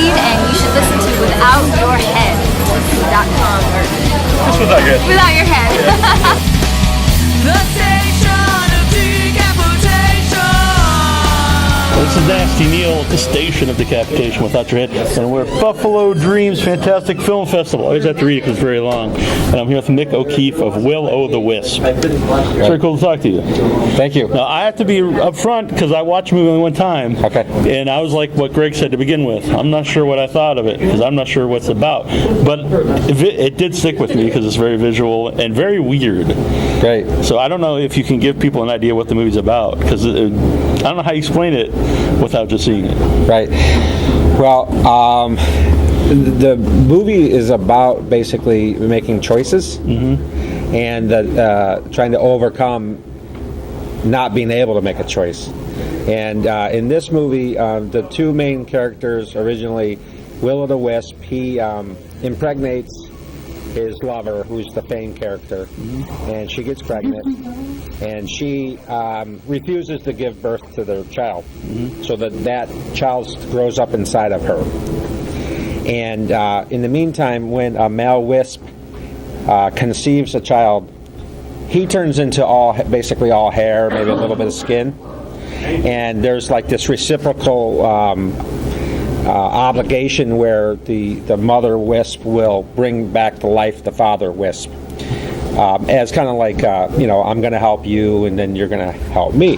read, and you should listen to Without Your Head. .com or Just without your head. Without Your Head. The station of decapitation. This is Nasty Neil at the Station of Decapitation Without Your Head, and we're at Buffalo Dreams Fantastic Film Festival. I always have to read it because it's very long. And I'm here with Mick O'Keefe of Will O The Wisp. It's very cool to talk to you. Thank you. Now, I have to be up front because I watched the movie only one time. Okay. And I was like what Greg said to begin with. I'm not sure what I thought of it because I'm not sure what it's about. But it did stick with me because it's very visual and very weird. Great. So I don't know if you can give people an idea what the movie's about because I don't know how you explain it without just seeing it. Right. Well, the movie is about basically making choices and trying to overcome not being able to make a choice. And in this movie, the two main characters originally, Will O The Wisp, he impregnates his lover, who's the Fame character, and she gets pregnant, and she refuses to give birth to their child, so that child grows up inside of her. And in the meantime, when a male wisp conceives a child, he turns into basically all hair, maybe a little bit of skin, and there's like this reciprocal obligation where the mother wisp will bring back to life the father wisp, as kind of like I'm going to help you and then you're going to help me.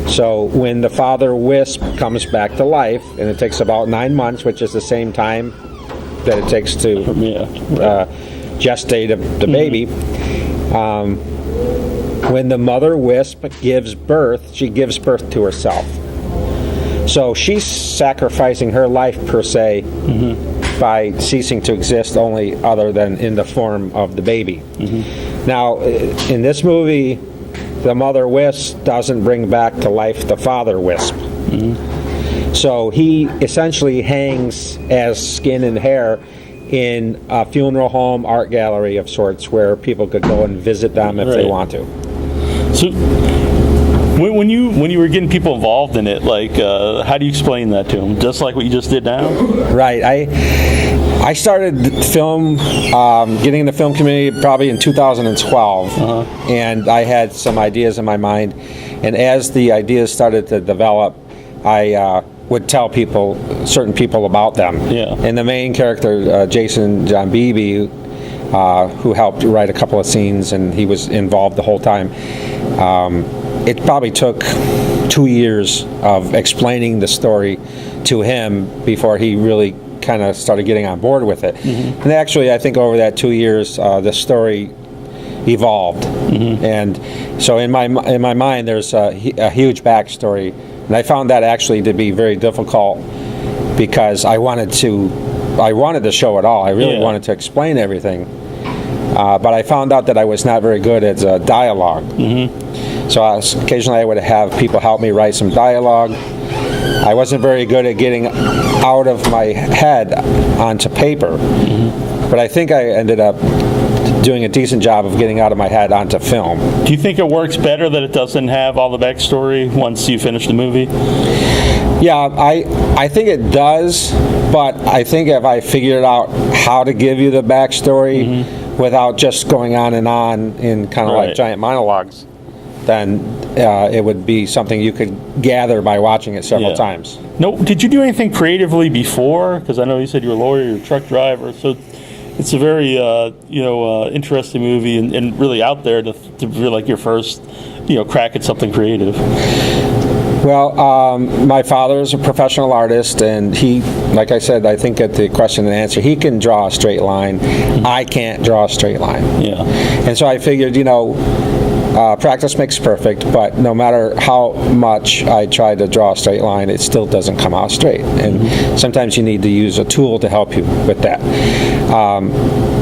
So when the father wisp comes back to life, and it takes about 9 months, which is the same time that it takes to gestate the baby, when the mother wisp gives birth, she gives birth to herself. So she's sacrificing her life, per se, by ceasing to exist only other than in the form of the baby. Now, in this movie, the mother wisp doesn't bring back to life the father wisp. So he essentially hangs as skin and hair in a funeral home art gallery of sorts where people could go and visit them if they want to. So when you were getting people involved in it, like how do you explain that to them? Just like what you just did now? Right. I started getting in the film community probably in 2012, and I had some ideas in my mind. And as the ideas started to develop, I would tell certain people about them. Yeah. And the main character, Jason John Beebe, who helped write a couple of scenes, and he was involved the whole time. It probably took 2 years of explaining the story to him before he really kind of started getting on board with it. And actually, I think over that 2 years, the story evolved. And so in my mind, there's a huge backstory, and I found that actually to be very difficult because I wanted to show it all. I really wanted to explain everything, but I found out that I was not very good at dialogue. So occasionally I would have people help me write some dialogue. I wasn't very good at getting out of my head onto paper, but I think I ended up doing a decent job of getting out of my head onto film. Do you think it works better that it doesn't have all the backstory once you finish the movie? Yeah, I think it does, but I think if I figured out how to give you the backstory without just going on in kind of like giant monologues, then it would be something you could gather by watching it several times. No, did you do anything creatively before? Because I know you said you're a lawyer, you're a truck driver, so it's a very interesting movie and really out there to feel like your first crack at something creative. Well, my father is a professional artist, and he, like I said, I think at the question and answer, he can draw a straight line. I can't draw a straight line. Yeah. And so I figured, practice makes perfect, but no matter how much I try to draw a straight line, it still doesn't come out straight. And sometimes you need to use a tool to help you with that.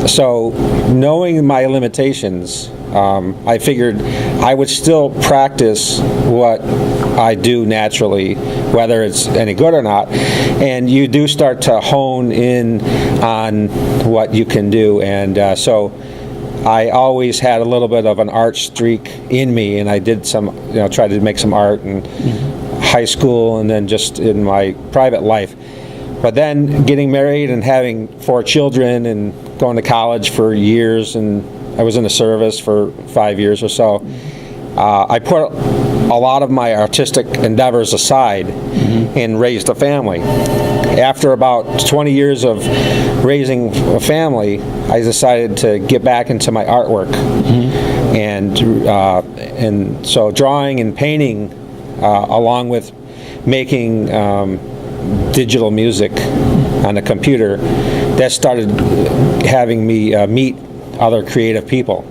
So knowing my limitations, I figured I would still practice what I do naturally, whether it's any good or not, and you do start to hone in on what you can do. And so I always had a little bit of an art streak in me, and I did tried to make some art in high school and then just in my private life. But then getting married and having 4 children and going to college for years, and I was in the service for 5 years or so, I put a lot of my artistic endeavors aside and raised a family. After about 20 years of raising a family, I decided to get back into my artwork. And so drawing and painting, along with making digital music on the computer, that started having me meet other creative people.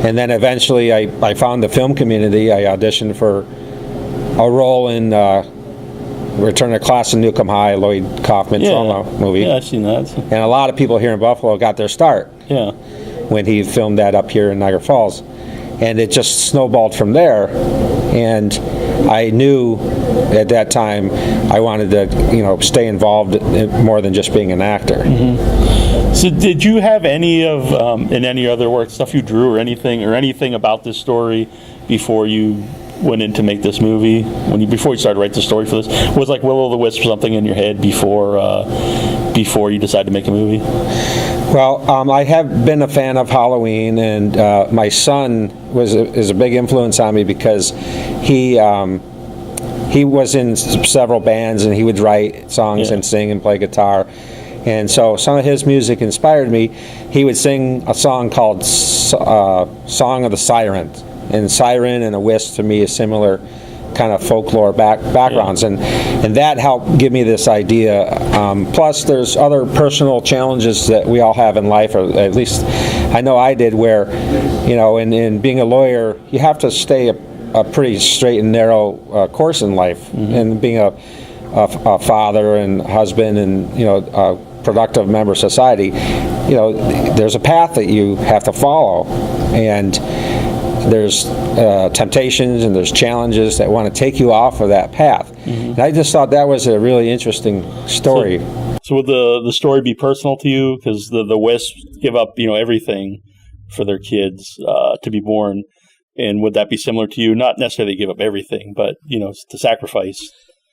And then eventually I found the film community. I auditioned for a role in Return to Class in Newcomb High, Lloyd Kaufman Trauma movie. Yeah, I've seen that. And a lot of people here in Buffalo got their start when he filmed that up here in Niagara Falls. And it just snowballed from there. And I knew at that time I wanted to, stay involved in more than just being an actor. So did you have any of, in any other work, stuff you drew or anything about this story before you went in to make this movie? Before you started to write the story for this? Was like Will O The Wisp something in your head before you decided to make a movie? Well, I have been a fan of Halloween, and my son is a big influence on me because he was in several bands, and he would write songs and sing and play guitar. And so some of his music inspired me. He would sing a song called Song of the Siren. And siren and a wisp to me is similar kind of folklore backgrounds. And that helped give me this idea. Plus there's other personal challenges that we all have in life, or at least I know I did, where, in being a lawyer, you have to stay a pretty straight and narrow course in life. And being a father and husband and, a productive member of society, there's a path that you have to follow. And there's temptations and there's challenges that want to take you off of that path. And I just thought that was a really interesting story. So would the story be personal to you? Because the Wisps give up, everything for their kids to be born. And would that be similar to you? Not necessarily give up everything, but, to sacrifice.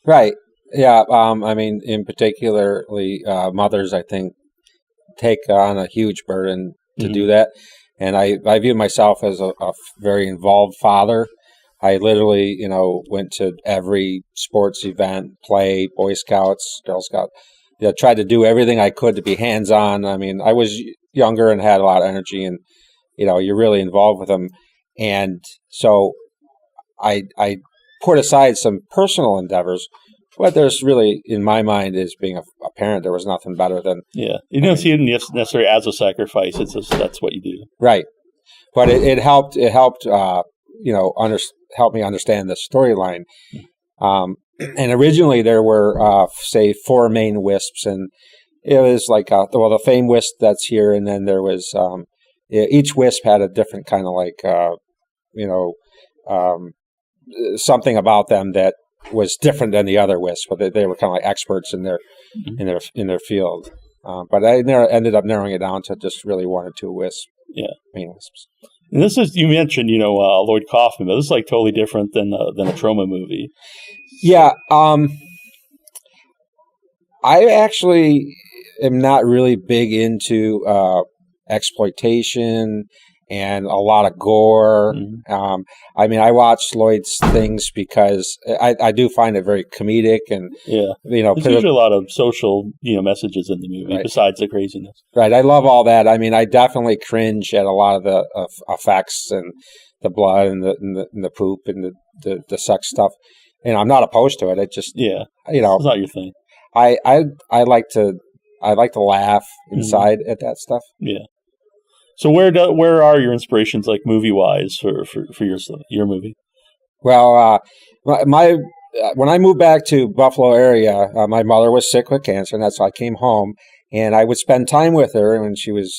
Right. Yeah. In particularly mothers, I think, take on a huge burden to do that. And I view myself as a very involved father. I literally, went to every sports event, play, Boy Scouts, Girl Scouts. Tried to do everything I could to be hands-on. I was younger and had a lot of energy, and, you're really involved with them. And so I put aside some personal endeavors. What there's really, in my mind, is being a parent, there was nothing better than... Yeah. You don't see it necessarily as a sacrifice. It's just, that's what you do. Right. But it helped, help me understand the storyline. And originally there were, say, 4 main wisps, and it was like, the famed wisp that's here, and then there was, each wisp had a different kind of something about them that was different than the other wisps, but they were kind of like experts in their field. But I ended up narrowing it down to just really 1 or 2 wisps. Yeah, main wisps. And this is, you mentioned, Lloyd Kaufman, but this is like totally different than a trauma movie. Yeah, I actually am not really big into exploitation and a lot of gore. I watch Lloyd's things because I do find it very comedic, and there's usually a lot of social messages in the movie besides the craziness. Right, I love all that. I definitely cringe at a lot of the effects and the blood and the poop and the sex stuff. I'm not opposed to it. It just it's not your thing. I like to laugh inside at that stuff. Yeah. So where are your inspirations, like movie wise, for your movie? Well, when I moved back to Buffalo area, my mother was sick with cancer, and that's why I came home, and I would spend time with her when she was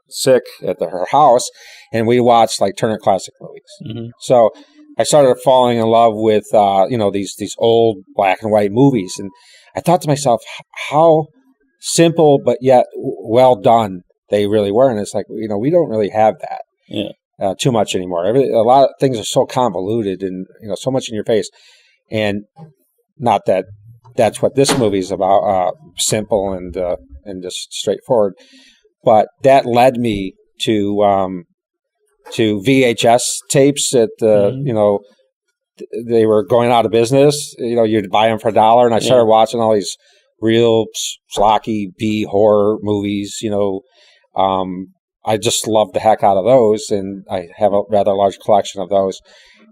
sick at her house, and we watched like Turner Classic movies. So I started falling in love with these old black and white movies, and I thought to myself, how simple but yet well done they really were. And it's like, we don't really have that too much anymore. A lot of things are so convoluted and, so much in your face. And not that that's what this movie is about, simple and just straightforward. But that led me to VHS tapes that they were going out of business. You'd buy them for $1, and I started watching all these real schlocky B horror movies. I just loved the heck out of those, and I have a rather large collection of those.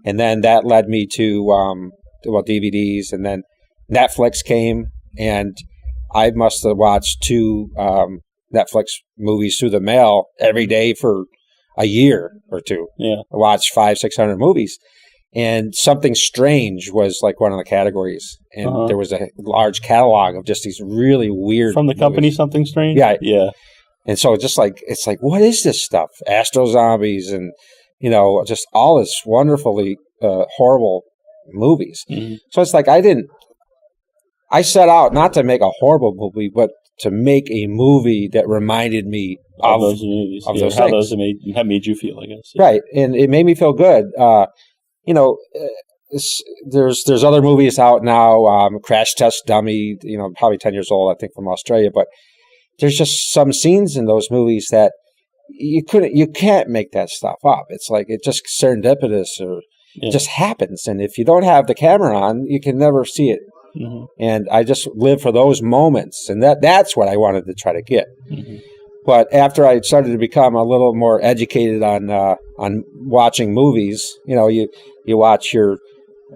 And then that led me to DVDs, and then Netflix came, and I must have watched 2 Netflix movies through the mail every day for a year or 2. Yeah. I watched 500-600 movies, and Something Strange was like one of the categories, and there was a large catalog of just these really weird from the company movies. Something Strange. Yeah. And so it's like, what is this stuff? Astro Zombies, and just all this wonderfully horrible movies. Mm-hmm. So it's like I set out not to make a horrible movie, but to make a movie that reminded me of those movies, of those how things. Those made you feel, I guess. Yeah. Right, and it made me feel good. There's other movies out now. Crash Test Dummy, probably 10 years old, I think, from Australia, but there's just some scenes in those movies that you can't make that stuff up. It's like it's just serendipitous, or it just happens. And if you don't have the camera on, you can never see it. Mm-hmm. And I just live for those moments, and that's what I wanted to try to get. Mm-hmm. But after I started to become a little more educated on watching movies, you watch your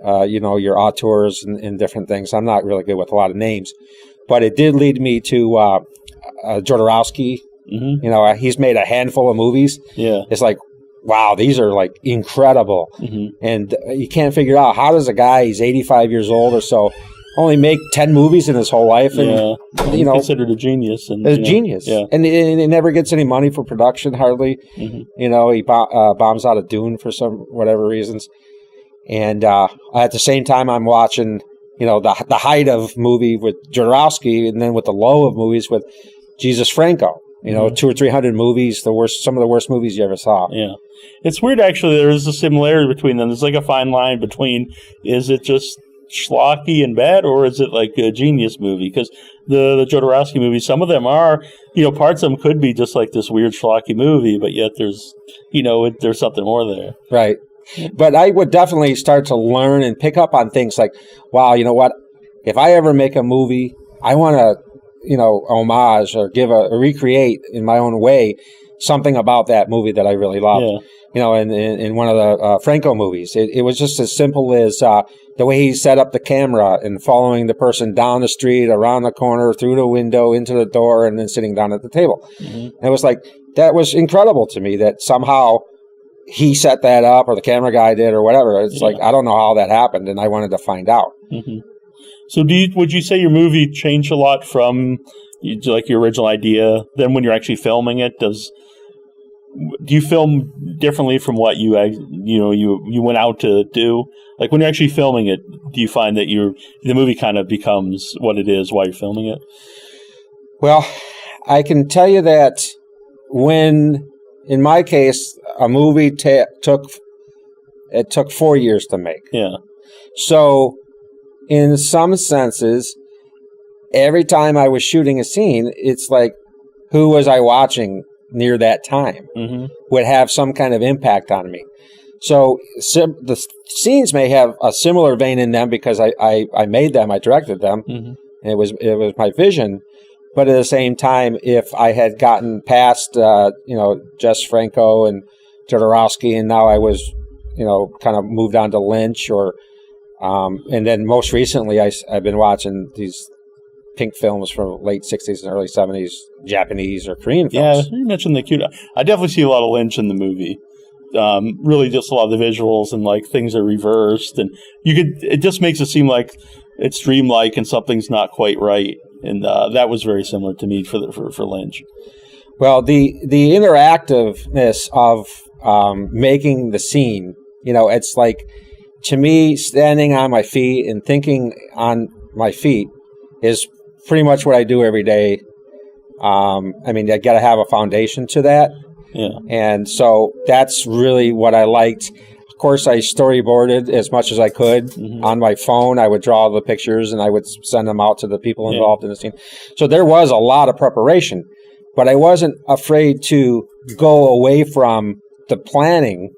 auteurs and different things. I'm not really good with a lot of names, but it did lead me to Jodorowsky. Mm-hmm. He's made a handful of movies. Yeah, it's like, wow, these are like incredible. Mm-hmm. And you can't figure out, how does a guy, he's 85 years old or so, only make 10 movies in his whole life, and considered a genius. Genius. Yeah. And he never gets any money for production, hardly. Mm-hmm. He bombs out of Dune for whatever reasons. And at the same time, I'm watching, the height of movie with Jodorowsky, and then with the low of movies with Jesus Franco. 200 or 300 movies, some of the worst movies you ever saw. Yeah. It's weird, actually. There is a similarity between them. There's like a fine line between, is it just schlocky and bad, or is it like a genius movie? Because the Jodorowsky movies, some of them are, parts of them could be just like this weird schlocky movie, but yet there's, there's something more there. Right. But I would definitely start to learn and pick up on things like, wow, you know what? If I ever make a movie, I want to, homage or recreate in my own way something about that movie that I really loved. Yeah. In one of the Franco movies, it was just as simple as the way he set up the camera and following the person down the street, around the corner, through the window, into the door, and then sitting down at the table. Mm-hmm. And it was like, that was incredible to me that somehow he set that up, or the camera guy did, or whatever. It's like, I don't know how that happened, and I wanted to find out. Mm-hmm. So would you say your movie changed a lot from like your original idea? Then when you're actually filming it, do you film differently from what you went out to do? Like when you're actually filming it, do you find that the movie kind of becomes what it is while you're filming it? Well, I can tell you that when, in my case, a movie took 4 years to make. Yeah. So, in some senses, every time I was shooting a scene, it's like, who was I watching near that time? Mm-hmm. Would have some kind of impact on me. So the scenes may have a similar vein in them because I made them, I directed them, mm-hmm. and it was my vision. But at the same time, if I had gotten past Jess Franco and Jodorowsky, and now I was kind of moved on to Lynch, or and then most recently I've been watching these pink films from late 60s and early 70s, Japanese or Korean films. Yeah, you mentioned the cute. I definitely see a lot of Lynch in the movie. Really just a lot of the visuals and like things are reversed, and it just makes it seem like it's dreamlike and something's not quite right. And that was very similar to me for Lynch. Well, the interactiveness of making the scene, it's like, to me, standing on my feet and thinking on my feet is pretty much what I do every day. I got to have a foundation to that. Yeah. And so that's really what I liked. Of course, I storyboarded as much as I could on my phone. I would draw the pictures and I would send them out to the people involved in the scene. So there was a lot of preparation, but I wasn't afraid to go away from the planning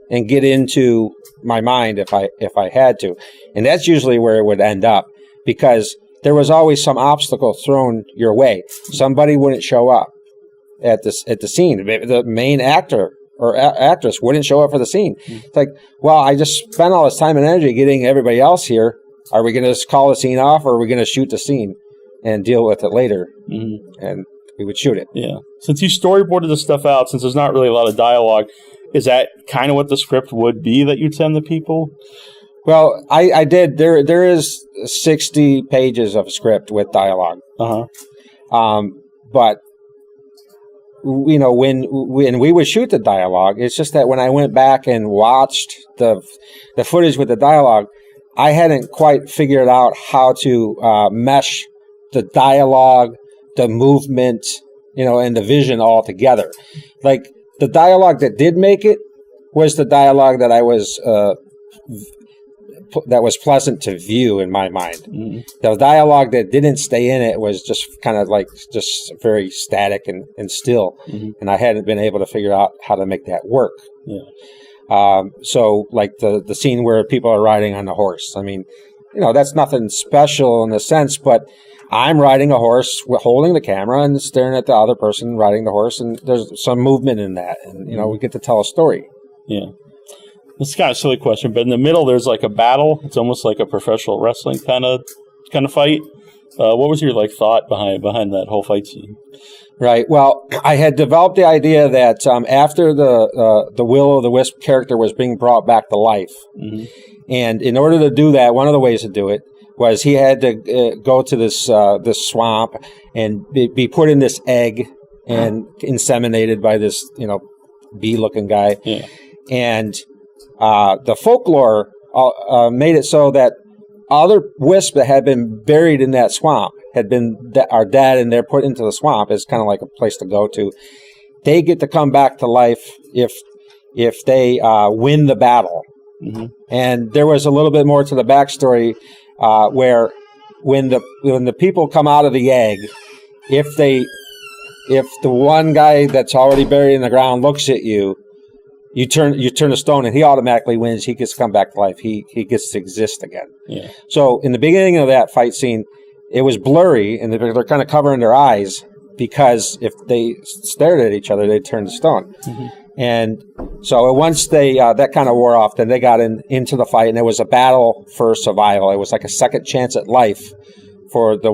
and get into my mind if I had to. And that's usually where it would end up, because there was always some obstacle thrown your way. Somebody wouldn't show up at the scene. The main actor or actress wouldn't show up for the scene. It's like, well, I just spent all this time and energy getting everybody else here. Are we going to just call the scene off, or are we going to shoot the scene and deal with it later? And we would shoot it. Yeah. Since you storyboarded this stuff out, since there's not really a lot of dialogue, is that kind of what the script would be that you'd send the people? Well, I did. There is 60 pages of script with dialogue. But you know, when we would shoot the dialogue, it's just that when I went back and watched the footage with the dialogue, I hadn't quite figured out how to mesh the dialogue, the movement, you know, and the vision all together. Like, the dialogue that did make it was the dialogue that was pleasant to view in my mind. The dialogue that didn't stay in it was just kind of like just very static and still, and I hadn't been able to figure out how to make that work. So like the scene where people are riding on the horse. I mean, you know, that's nothing special in a sense, but I'm riding a horse, holding the camera and staring at the other person riding the horse, and there's some movement in that, and you know, we get to tell a story. Yeah. It's kind of a silly question, but in the middle there's like a battle. It's almost like a professional wrestling kind of fight. What was your thought behind that whole fight scene? Right. Well, I had developed the idea that after the Will O The Wisp character was being brought back to life, and in order to do that, one of the ways to do it was he had to go to this swamp and be put in this egg and inseminated by this, you know, bee-looking guy. Yeah. And the folklore made it so that other wisps that had been buried in that swamp are dead, and they're put into the swamp as kind of like a place to go to. They get to come back to life if they win the battle. And there was a little bit more to the backstory where when the people come out of the egg, if the one guy that's already buried in the ground looks at you, you turn a stone and he automatically wins. He gets to come back to life. He gets to exist again. Yeah. So in the beginning of that fight scene, it was blurry and they're kind of covering their eyes, because if they stared at each other, they'd turn to stone. And so once they that kind of wore off, then they got into the fight, and it was a battle for survival. It was like a second chance at life for the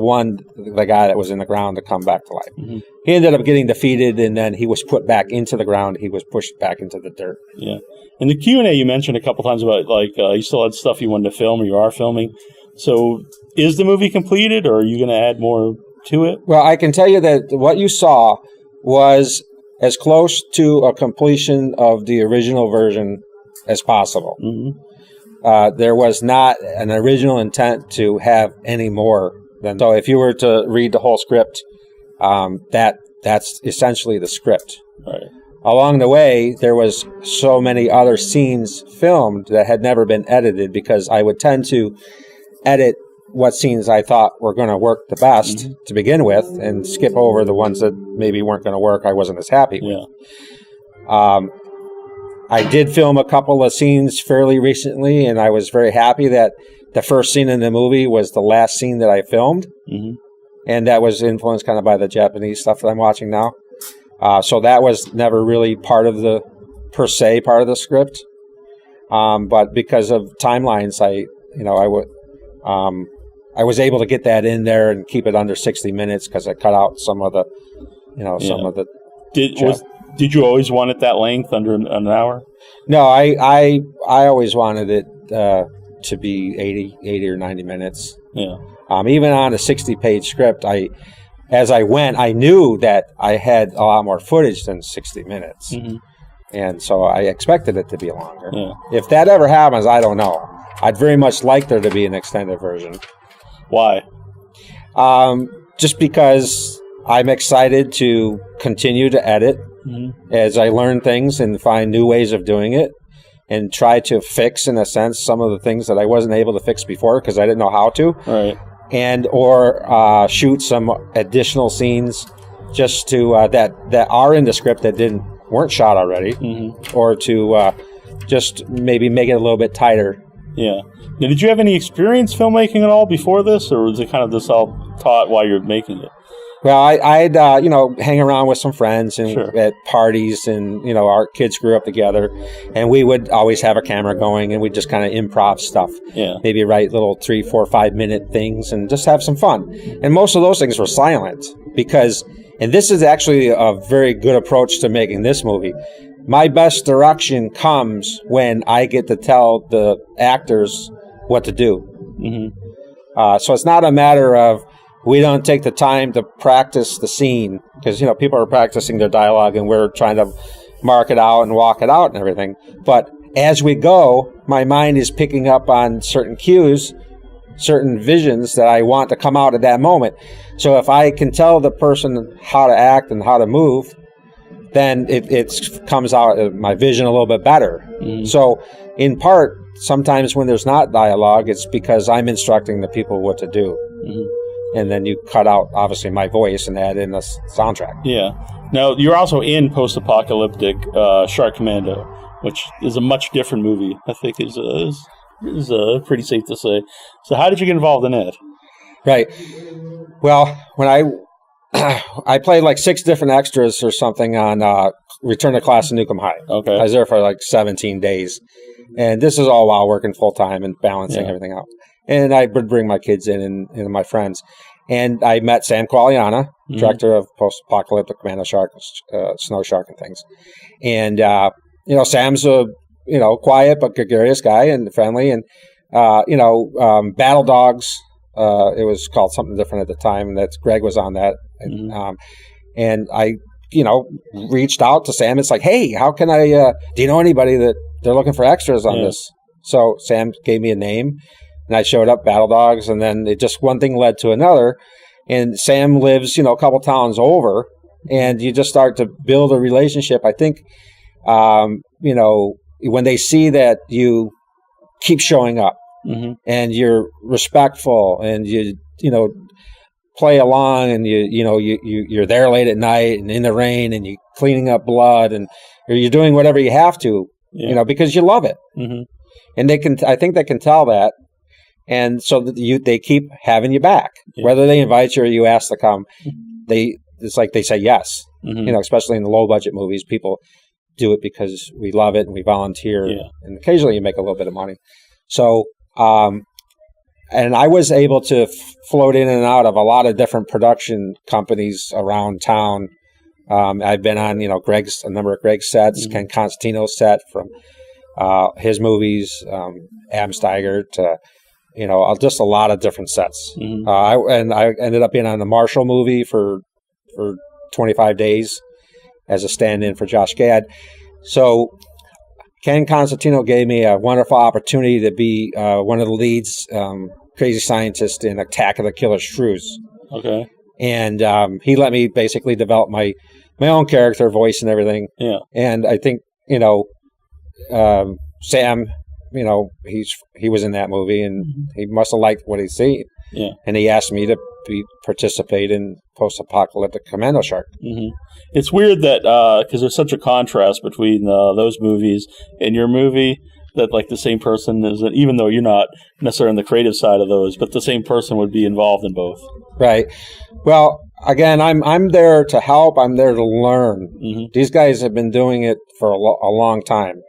guy that was in the ground to come back to life. He ended up getting defeated, and then he was put back into the ground. He was pushed back into the dirt. Yeah. In the Q&A, you mentioned a couple times about you still had stuff you wanted to film, or you are filming. So is the movie completed, or are you going to add more to it? Well, I can tell you that what you saw was as close to a completion of the original version as possible. There was not an original intent to have any more than. So if you were to read the whole script, that's essentially the script. Right. Along the way, there was so many other scenes filmed that had never been edited, because I would tend to edit what scenes I thought were going to work the best to begin with, and skip over the ones that maybe weren't going to work. I wasn't as happy with. I did film a couple of scenes fairly recently, and I was very happy that the first scene in the movie was the last scene that I filmed. And that was influenced kind of by the Japanese stuff that I'm watching now. So that was never really part of the script. But because of timelines, I was able to get that in there and keep it under 60 minutes, because I cut out some of the, some of the. Did you always want it that length, under an hour? No, I always wanted it to be 80 or 90 minutes. Yeah. Even on a 60-page script, as I went, I knew that I had a lot more footage than 60 minutes. And so I expected it to be longer. Yeah. If that ever happens, I don't know. I'd very much like there to be an extended version. Why? Just because I'm excited to continue to edit as I learn things and find new ways of doing it. and try to fix, in a sense, some of the things that I wasn't able to fix before because I didn't know how to. Right. And or shoot some additional scenes just to that are in the script that weren't shot already, or to just maybe make it a little bit tighter. Yeah. Now, did you have any experience filmmaking at all before this, or was it kind of this all taught while you're making it? Well, I'd hang around with some friends and Sure. at parties, and our kids grew up together, and we would always have a camera going, and we'd just kind of improv stuff. Yeah. Maybe write little 3, 4, 5 minute things, and just have some fun. And most of those things were silent because, and this is actually a very good approach to making this movie. My best direction comes when I get to tell the actors what to do. So it's not a matter of we don't take the time to practice the scene because, people are practicing their dialogue and we're trying to mark it out and walk it out and everything. But as we go, my mind is picking up on certain cues, certain visions that I want to come out at that moment. So if I can tell the person how to act and how to move, then it comes out my vision a little bit better. So in part, sometimes when there's not dialogue, it's because I'm instructing the people what to do. And then you cut out, obviously, my voice and add in the soundtrack. Yeah. Now, you're also in Post-Apocalyptic Shark Commando, which is a much different movie, I think is pretty safe to say. So how did you get involved in it? Right. Well, when I played like 6 different extras or something on Return to Class in Newcomb High. Okay. I was there for like 17 days. And this is all while working full-time and balancing everything out. And I would bring my kids in and my friends. And I met Sam Qualiana, director of Post-Apocalyptic, Commando Shark, Snow Shark and things. And, Sam's a, quiet but gregarious guy and friendly. And, Battle Dogs, it was called something different at the time. And Greg was on that. And I, reached out to Sam. It's like, hey, how can I, do you know anybody that they're looking for extras on this? So Sam gave me a name. And I showed up, Battle Dogs, and then one thing led to another. And Sam lives, a couple towns over, and you just start to build a relationship. I think, when they see that you keep showing up and you're respectful and you play along and you're there late at night and in the rain and you're cleaning up blood and or you're doing whatever you have to, because you love it. And I think they can tell that. And so they keep having you back, whether they invite you or you ask to come. It's like they say yes. Especially in the low budget movies, people do it because we love it and we volunteer, and occasionally you make a little bit of money. So, and I was able to float in and out of a lot of different production companies around town. I've been on, a number of Greg's sets, Ken Constantino's set from his movies, Adam Steiger to. Just a lot of different sets. I ended up being on the Marshall movie for 25 days as a stand-in for Josh Gad. So Ken Constantino gave me a wonderful opportunity to be one of the leads, crazy scientist in Attack of the Killer Shrews. Okay. And he let me basically develop my own character, voice, and everything. Yeah. And I think Sam. He was in that movie, and he must have liked what he'd seen. Yeah. And he asked me to participate in Post-Apocalyptic Commando Shark. It's weird that because there's such a contrast between those movies and your movie, that like the same person is, even though you're not necessarily on the creative side of those, but the same person would be involved in both. Right. Well, again, I'm there to help. I'm there to learn. These guys have been doing it for a long time,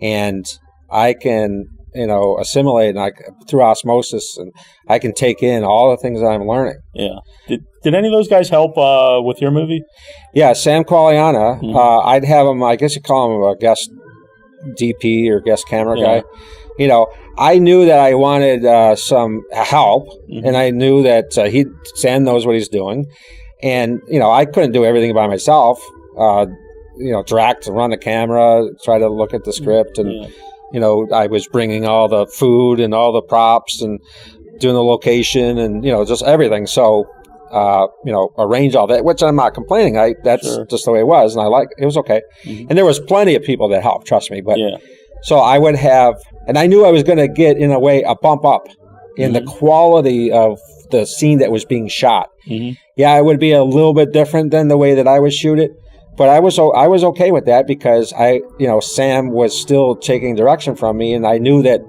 and I can, assimilate and through osmosis, and I can take in all the things that I'm learning. Yeah. Did any of those guys help with your movie? Yeah, Sam Qualiana. I'd have him. I guess you call him a guest DP or guest camera guy. I knew that I wanted some help, and I knew that Sam knows what he's doing, and I couldn't do everything by myself. Direct, run the camera, try to look at the script, and. I was bringing all the food and all the props and doing the location and, just everything. So, arrange all that, which I'm not complaining. That's just the way it was. And it was okay. And there was plenty of people that helped, trust me. But So I would have, and I knew I was going to get, in a way, a bump up in the quality of the scene that was being shot. Yeah, it would be a little bit different than the way that I would shoot it, but I was okay with that because Sam was still taking direction from me, and I knew that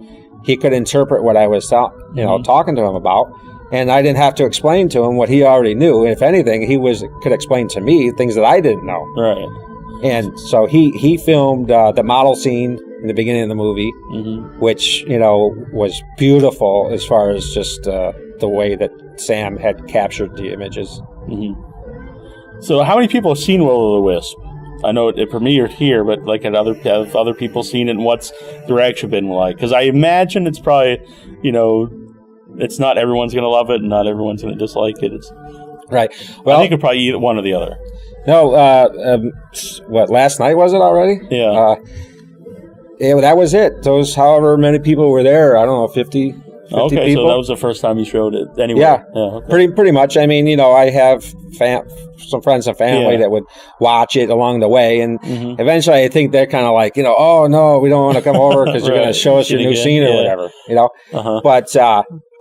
he could interpret what I was talking to him about, and I didn't have to explain to him what he already knew. If anything, he could explain to me things that I didn't know. Right. And so he filmed the model scene in the beginning of the movie, which was beautiful as far as just the way that Sam had captured the images. So how many people have seen Will O The Wisp? I know it premiered here, but like have other people seen it, and what's the reaction been like? Because I imagine it's probably, it's not everyone's going to love it and not everyone's going to dislike it. It's right. Well, I think it's probably one or the other. No, last night was it already? Yeah. That was it. Those however many people were there, I don't know, 50 okay, people. So that was the first time you showed it anyway. Yeah, okay. Pretty much. I mean, I have some friends and family that would watch it along the way, and eventually I think they're kind of like, oh no, we don't want to come over because you're going to show us your new scene or whatever, But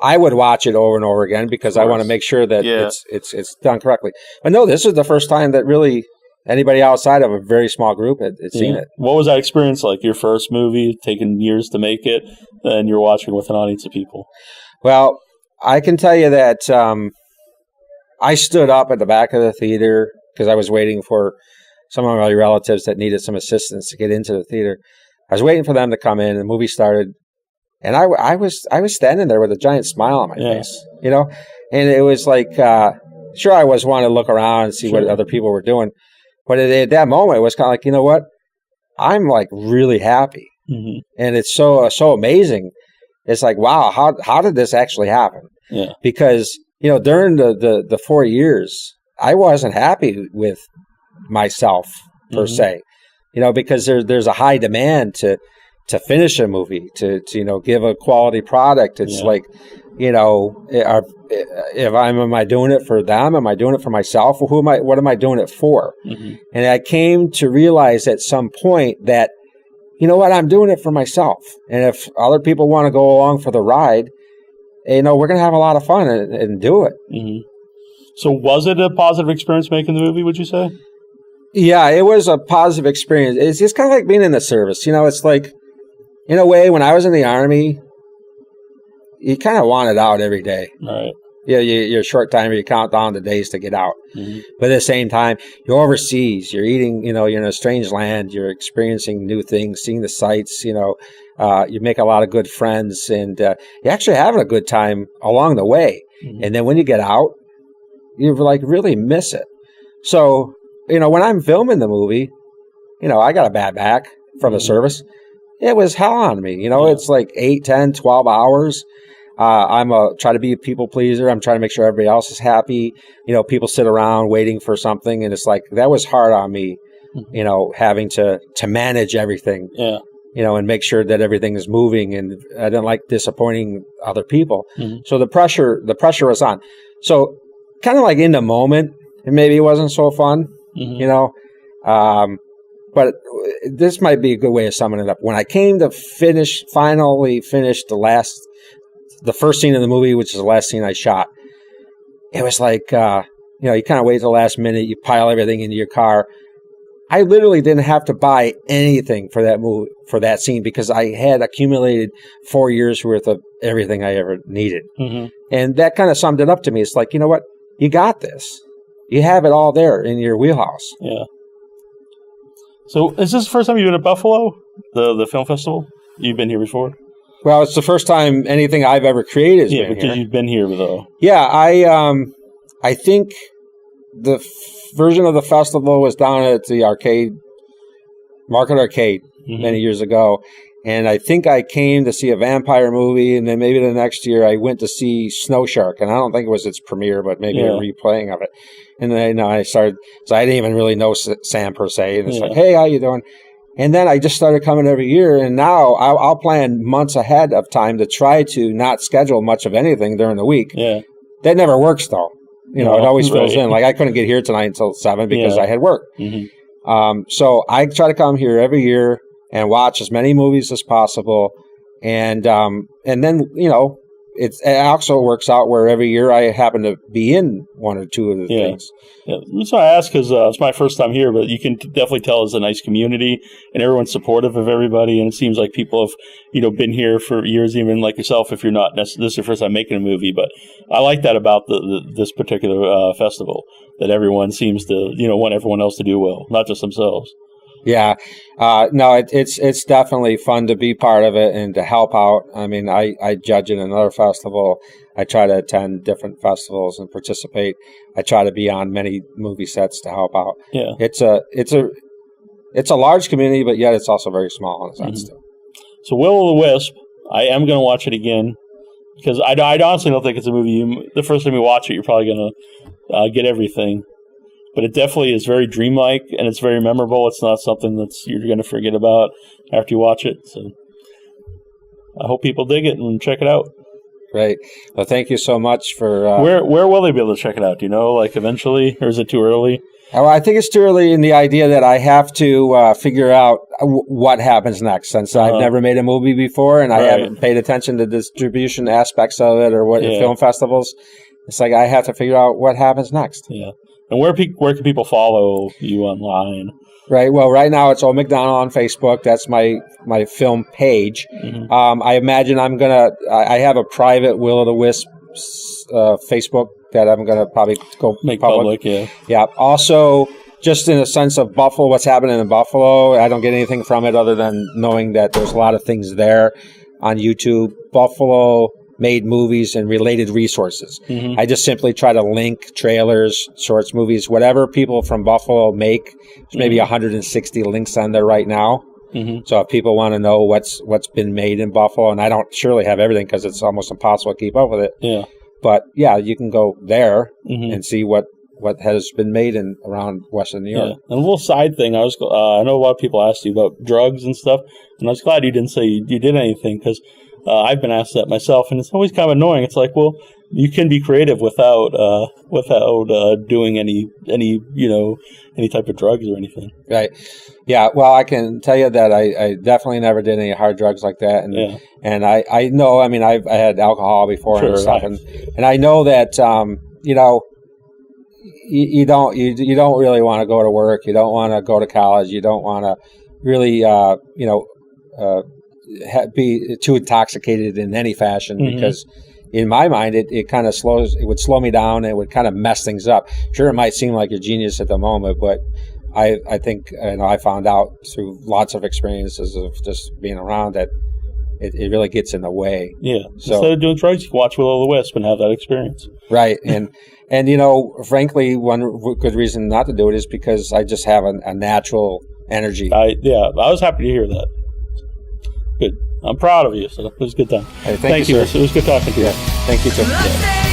I would watch it over and over again because I want to make sure that it's done correctly. But no, this is the first time that really anybody outside of a very small group had seen it. What was that experience like? Your first movie, taking years to make it, and you're watching with an audience of people? Well, I can tell you that I stood up at the back of the theater because I was waiting for some of my relatives that needed some assistance to get into the theater. I was waiting for them to come in, and the movie started, and I was standing there with a giant smile on my face, and it was like, sure, I was wanting to look around and see what other people were doing. But at that moment, it was kind of like, you know what? I'm like really happy, and it's so amazing. It's like, wow, how did this actually happen? Yeah. Because during the 4 years, I wasn't happy with myself per se, because there's a high demand to finish a movie, to give a quality product. It's like, am I doing it for them? Am I doing it for myself? Or what am I doing it for? And I came to realize at some point that, I'm doing it for myself. And if other people want to go along for the ride, we're going to have a lot of fun and do it. So was it a positive experience making the movie, would you say? Yeah, it was a positive experience. It's just kind of like being in the service. It's like, in a way, when I was in the Army, you kind of want it out every day. Right. Yeah, you're a short timer. You count down the days to get out. But at the same time, you're overseas. You're eating. You're in a strange land. You're experiencing new things, seeing the sights. You make a lot of good friends, and you're actually having a good time along the way. And then when you get out, you like really miss it. So when I'm filming the movie, I got a bad back from the service. It was hell on me. It's like 8, 10, 12 hours. I'm try to be a people pleaser. I'm trying to make sure everybody else is happy. People sit around waiting for something, and it's like that was hard on me. Having to manage everything. Yeah. And make sure that everything is moving, and I didn't like disappointing other people. So the pressure was on. So kind of like in the moment, and maybe it wasn't so fun. But this might be a good way of summing it up. When I came to finally finish the first scene of the movie, which is the last scene I shot, it was like, you kind of wait till the last minute, you pile everything into your car. I literally didn't have to buy anything for that movie, for that scene, because I had accumulated 4 years worth of everything I ever needed. And that kind of summed it up to me. It's like, you know what? You got this. You have it all there in your wheelhouse. Yeah. So is this the first time you've been at Buffalo, the film festival? You've been here before? Well, it's the first time anything I've ever created has been here. Yeah, because you've been here, though. Yeah, I think the version of the festival was down at the Market Arcade many years ago. And I think I came to see a vampire movie, and then maybe the next year I went to see Snow Shark, and I don't think it was its premiere, but maybe a replaying of it. And then I started, so I didn't even really know Sam per se, and it's like, hey, how you doing? And then I just started coming every year, and now I'll plan months ahead of time to try to not schedule much of anything during the week. Yeah, that never works though. It always fills in. Like I couldn't get here tonight until 7 because I had work. So I try to come here every year. and watch as many movies as possible. And then, it also works out where every year I happen to be in one or two of the things. Yeah, that's why I ask, because it's my first time here, but you can definitely tell it's a nice community, and everyone's supportive of everybody, and it seems like people have, been here for years, even like yourself, if you're not, this is your first time making a movie, but I like that about this particular festival, that everyone seems to, want everyone else to do well, not just themselves. Yeah, no, it's definitely fun to be part of it and to help out. I mean, I judge in another festival. I try to attend different festivals and participate. I try to be on many movie sets to help out. Yeah, it's a large community, but yet it's also very small in a sense too. So, Will O The Wisp, I am going to watch it again because I honestly don't think it's a movie. The first time you watch it, you're probably going to get everything. But it definitely is very dreamlike, and it's very memorable. It's not something you're going to forget about after you watch it. So I hope people dig it and check it out. Great. Well, thank you so much for... Where will they be able to check it out? Do you know, eventually? Or is it too early? Well, I think it's too early in the idea that I have to figure out what happens next, since I've never made a movie before, and I haven't paid attention to distribution aspects of it or film festivals. It's like I have to figure out what happens next. Yeah. And where can people follow you online? Right. Well, right now it's O McDonald on Facebook. That's my film page. Mm-hmm. I imagine I have a private Will O The Wisp Facebook that I'm gonna probably go make public. Yeah. Yeah. Also, just in a sense of Buffalo, what's happening in Buffalo, I don't get anything from it other than knowing that there's a lot of things there on YouTube. Buffalo made movies and related resources. Mm-hmm. I just simply try to link trailers, shorts, movies, whatever people from Buffalo make. There's maybe 160 links on there right now. Mm-hmm. So if people want to know what's been made in Buffalo, and I don't surely have everything because it's almost impossible to keep up with it. Yeah. But yeah, you can go there and see what has been made around Western New York. Yeah. And a little side thing, I know a lot of people asked you about drugs and stuff, and I was glad you didn't say you did anything, because I've been asked that myself, and it's always kind of annoying. It's like, well, you can be creative without doing any type of drugs or anything. Right. Yeah. Well, I can tell you that I definitely never did any hard drugs like that, and I know. I mean, I had alcohol before and stuff, and I know that you don't really want to go to work. You don't want to go to college. You don't want to really be too intoxicated in any fashion, because in my mind it kind of would slow me down, and it would kind of mess things up. Sure, it might seem like you're genius at the moment, but I think I found out through lots of experiences of just being around that it really gets in the way. Yeah. So, instead of doing drugs, you can watch Will O The Wisp and have that experience. Right. And frankly, one good reason not to do it is because I just have a natural energy. I was happy to hear that. Good. I'm proud of you. So it was a good time. Hey, thank you, sir. It was good talking to you. Yeah. Thank you, too. Yeah.